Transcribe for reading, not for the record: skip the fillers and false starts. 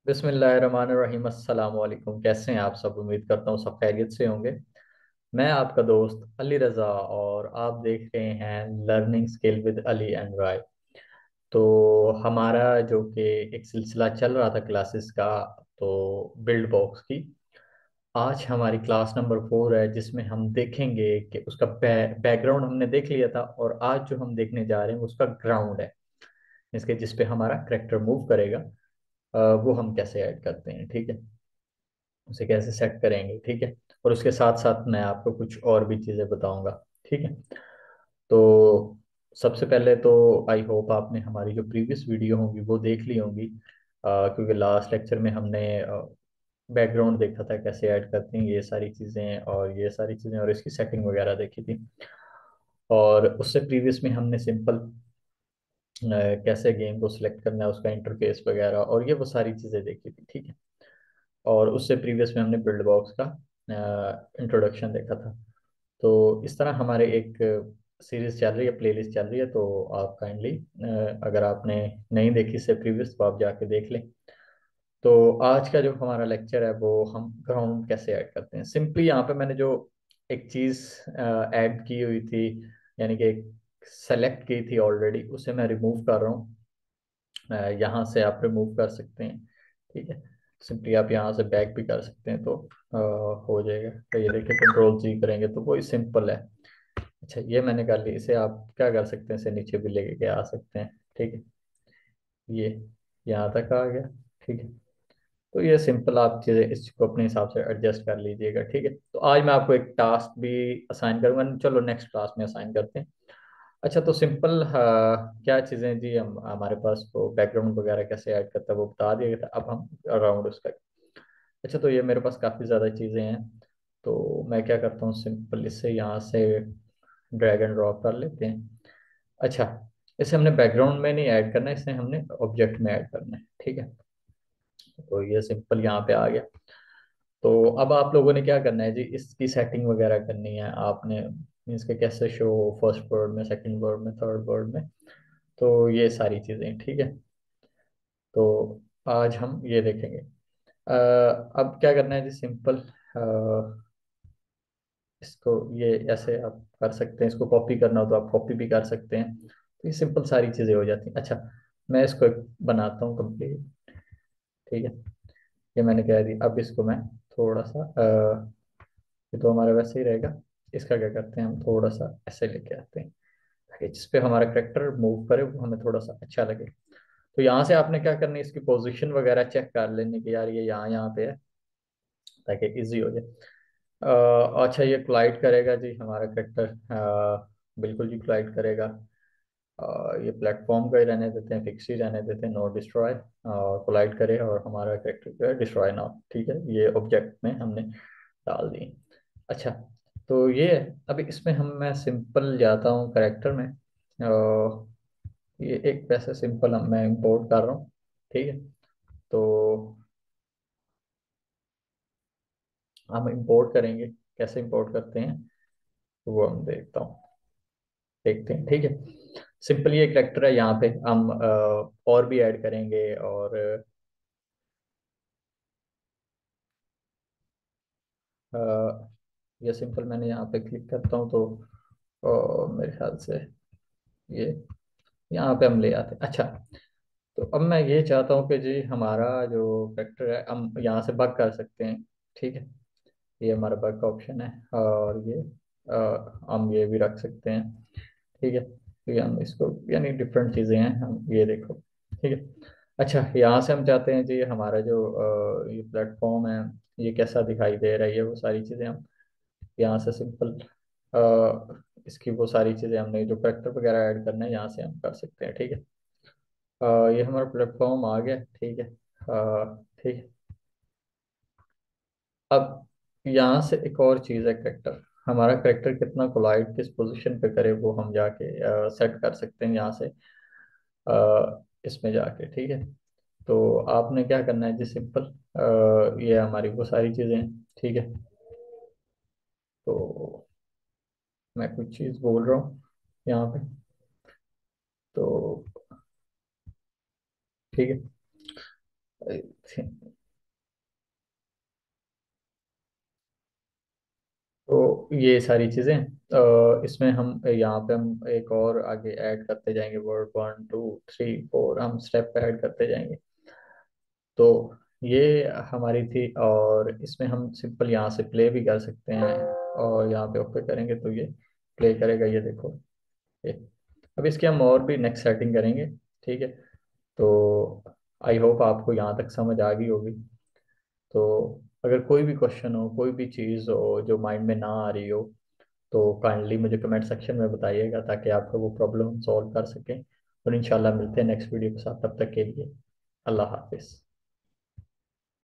बिस्मिल्लाहिर्रहमानिर्रहीम। अस्सलाम वालेकुम। कैसे हैं आप सब? उम्मीद करता हूँ सब खैरियत से होंगे। मैं आपका दोस्त अली रज़ा और आप देख रहे हैं learning skill with Ali and Rai. तो हमारा जो कि एक सिलसिला चल रहा था क्लासेस का, तो बिल्ड बॉक्स की आज हमारी क्लास नंबर 4 है, जिसमें हम देखेंगे कि उसका बैकग्राउंड हमने देख लिया था, और आज जो हम देखने जा रहे हैं उसका ग्राउंड है, इसके जिस पे हमारा करेक्टर मूव करेगा। वो हम कैसे ऐड करते हैं, ठीक है, उसे कैसे सेट करेंगे, ठीक है। और उसके साथ साथ मैं आपको कुछ और भी चीज़ें बताऊंगा, ठीक है। तो सबसे पहले तो आई होप आपने हमारी जो प्रीवियस वीडियो होंगी वो देख ली होंगी, क्योंकि लास्ट लेक्चर में हमने बैकग्राउंड देखा था कैसे ऐड करते हैं, ये सारी चीज़ें और ये सारी चीज़ें और इसकी सेटिंग वगैरह देखी थी। और उससे प्रीवियस में हमने सिंपल कैसे गेम को सिलेक्ट करना है, उसका इंटरफेस वगैरह और ये वो सारी चीज़ें देखी थी, ठीक है। और उससे प्रीवियस में हमने बिल्ड बॉक्स का इंट्रोडक्शन देखा था। तो इस तरह हमारे एक सीरीज चल रही है, प्लेलिस्ट चल रही है। तो आप काइंडली, अगर आपने नहीं देखी इससे प्रीवियस, तो आप जाके देख लें। तो आज का जो हमारा लेक्चर है वो हम ग्राउंड कैसे ऐड करते हैं। सिंपली यहाँ पे मैंने जो एक चीज़ ऐड की हुई थी, यानी कि सेलेक्ट की थी ऑलरेडी, उसे मैं रिमूव कर रहा हूँ। यहाँ से आप रिमूव कर सकते हैं, ठीक है। सिंपली आप यहाँ से बैक भी कर सकते हैं, तो हो जाएगा। तो ये देखिए, कंट्रोल C करेंगे तो वही सिंपल है। अच्छा, ये मैंने कर ली। इसे आप क्या कर सकते हैं, इसे नीचे भी लेके के आ सकते हैं, ठीक है। ये यहाँ तक आ गया, ठीक है। तो ये सिंपल आप चीज़ें इसको अपने हिसाब से एडजस्ट कर लीजिएगा, ठीक है। तो आज मैं आपको एक टास्क भी असाइन करूंगा, चलो नेक्स्ट क्लास में असाइन करते हैं। अच्छा, तो सिंपल क्या चीज़ें जी, हम हमारे पास वो बैकग्राउंड वगैरह कैसे ऐड करता है वो बता दिया गया था। अब हम अराउंड उसका। अच्छा, तो ये मेरे पास काफ़ी ज़्यादा चीज़ें हैं, तो मैं क्या करता हूँ, सिंपल इसे यहाँ से ड्रैग एंड ड्रॉप कर लेते हैं। अच्छा, इसे हमने बैकग्राउंड में नहीं ऐड करना है, इसे हमने ऑब्जेक्ट में ऐड करना है, ठीक है। तो ये सिंपल यहाँ पे आ गया। तो अब आप लोगों ने क्या करना है जी, इसकी सेटिंग वगैरह करनी है आपने, मीन्स के कैसे शो हो फर्स्ट वर्ड में, सेकंड वर्ड में, थर्ड वर्ड में। तो ये सारी चीज़ें, ठीक है। तो आज हम ये देखेंगे। अब क्या करना है जी, सिंपल इसको ये ऐसे आप कर सकते हैं। इसको कॉपी करना हो तो आप कॉपी भी कर सकते हैं। तो ये सिंपल सारी चीज़ें हो जाती हैं। अच्छा, मैं इसको एक बनाता हूँ कंप्लीट, ठीक है। ये मैंने कह दी। अब इसको मैं थोड़ा सा ये तो हमारा वैसे ही रहेगा। इसका क्या करते हैं, हम थोड़ा सा ऐसे लेके आते हैं ताकि जिस पे हमारा करेक्टर मूव करे वो हमें थोड़ा सा अच्छा लगे। तो यहाँ से आपने क्या करना है, इसकी पोजीशन वगैरह चेक कर लेने की, यार ये यहाँ यहाँ पे है, ताकि इजी हो जाए। अच्छा, ये कोलाइड करेगा जी हमारा करेक्टर, बिल्कुल जी कोलाइड करेगा। ये प्लेटफॉर्म का ही रहने देते हैं, फिक्स ही रहने देते हैं, नो डिस्ट्रॉय। कोलाइड करे और हमारा करेक्टर जो है डिस्ट्रॉय ना हो, ठीक है। ये ऑब्जेक्ट में हमने डाल दी। अच्छा, तो ये अभी इसमें मैं सिंपल जाता हूँ करेक्टर में। ये एक वैसे सिंपल मैं इंपोर्ट कर रहा हूँ, ठीक है। तो हम इंपोर्ट करेंगे, कैसे इंपोर्ट करते हैं वो हम देखते हैं, ठीक है। सिंपल ये करेक्टर है, यहाँ पे हम और भी ऐड करेंगे। और अ, ये सिंपल मैंने यहाँ पे क्लिक करता हूँ, तो मेरे ख्याल से ये यहाँ पे हम ले आते हैं। अच्छा, तो अब मैं ये चाहता हूँ कि जी हमारा जो करेक्टर है हम यहाँ से बग कर सकते हैं, ठीक है। ये हमारा बग का ऑप्शन है। और ये हम ये भी रख सकते हैं, ठीक है। तो ये हम इसको, यानी डिफरेंट चीज़ें हैं, हम ये देखो, ठीक है। अच्छा, यहाँ से हम चाहते हैं जी हमारा जो ये प्लेटफॉर्म है ये कैसा दिखाई दे रहा है, ये वो सारी चीज़ें हम यहाँ से सिंपल इसकी वो सारी चीज़ें हमने जो करेक्टर वगैरह ऐड करना है यहाँ से हम कर सकते हैं, ठीक है। ये हमारा प्लेटफॉर्म आ गया, ठीक है। ठीक है। अब यहाँ से एक और चीज़ है, करेक्टर। हमारा करेक्टर कितना कोलाइड किस पोजीशन पे करे वो हम जाके सेट कर सकते हैं यहाँ से, इसमें जाके, ठीक है। तो आपने क्या करना है जी, सिंपल ये हमारी वो सारी चीज़ें हैं, ठीक है। तो मैं कुछ चीज़ बोल रहा हूँ यहाँ पे, तो ठीक है। तो ये सारी चीज़ें इसमें हम यहाँ पे हम एक और आगे ऐड करते जाएंगे, वर्ड 1 2 3 4 हम स्टेप पे ऐड करते जाएंगे। तो ये हमारी थी, और इसमें हम सिंपल यहाँ से प्ले भी कर सकते हैं, और यहाँ पे ओके करेंगे तो ये प्ले करेगा, ये देखो ये। अब इसकी हम और भी नेक्स्ट सेटिंग करेंगे, ठीक है। तो आई होप आपको यहाँ तक समझ आ गई होगी। तो अगर कोई भी क्वेश्चन हो, कोई भी चीज़ हो जो माइंड में ना आ रही हो, तो काइंडली मुझे कमेंट सेक्शन में बताइएगा, ताकि आपको वो प्रॉब्लम सॉल्व कर सकें। और इंशाल्लाह मिलते हैं नेक्स्ट वीडियो के साथ, तब तक के लिए अल्लाह हाफिज़।